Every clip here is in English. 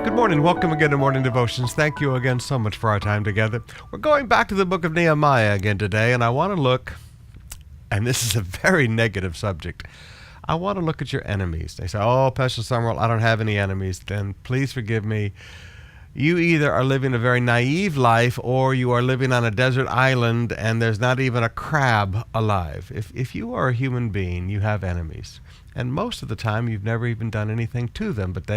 Good morning. Welcome again to Morning Devotions. Thank you again so much for our time together. We're going back to the book of Nehemiah again today, and I want to look, and this is a very negative subject, I want to look at your enemies. They say, oh, Pastor Summerall, I don't have any enemies. Then please forgive me. You either are living a very naive life or you are living on a desert island and there's not even a crab alive. If you are a human being, you have enemies. And most of the time, you've never even done anything to them, but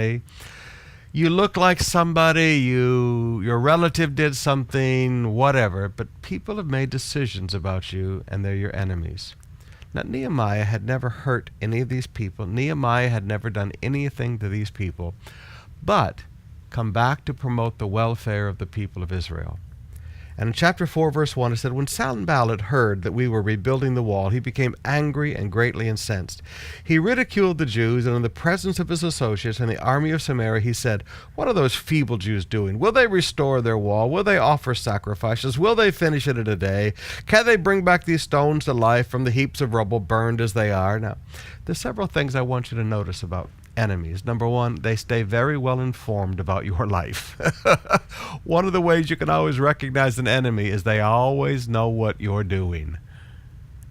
you look like somebody, your relative did something, whatever, but people have made decisions about you and they're your enemies. Now, Nehemiah had never hurt any of these people. Nehemiah had never done anything to these people, but come back to promote the welfare of the people of Israel. And in chapter 4, verse 1, it said, when Sanballat heard that we were rebuilding the wall, he became angry and greatly incensed. He ridiculed the Jews, and in the presence of his associates and the army of Samaria, he said, what are those feeble Jews doing? Will they restore their wall? Will they offer sacrifices? Will they finish it in a day? Can they bring back these stones to life from the heaps of rubble burned as they are? Now, there's several things I want you to notice about enemies. Number one, they stay very well informed about your life. One of the ways you can always recognize an enemy is they always know what you're doing.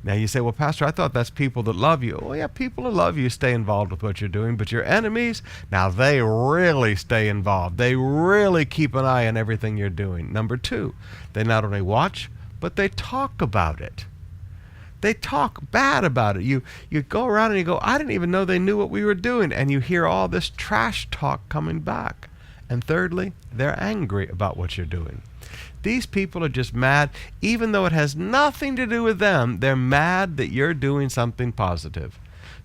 Now you say, well, Pastor, I thought that's people that love you. Well, yeah, people who love you stay involved with what you're doing, but your enemies, now they really stay involved. They really keep an eye on everything you're doing. Number two, they not only watch, but they talk about it. They talk bad about it. You go around and you go, I didn't even know they knew what we were doing. And you hear all this trash talk coming back. And thirdly, they're angry about what you're doing. These people are just mad. Even though it has nothing to do with them, they're mad that you're doing something positive.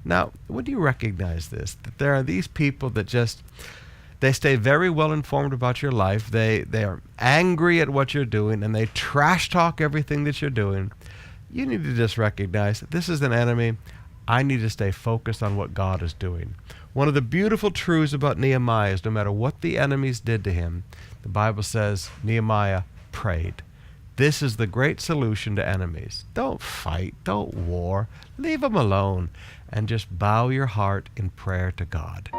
Now, when do you recognize this? That there are these people that they stay very well informed about your life. They are angry at what you're doing, and they trash talk everything that you're doing. You need to just recognize that this is an enemy. I need to stay focused on what God is doing. One of the beautiful truths about Nehemiah is no matter what the enemies did to him, the Bible says Nehemiah prayed. This is the great solution to enemies. Don't fight. Don't war. Leave them alone. And just bow your heart in prayer to God.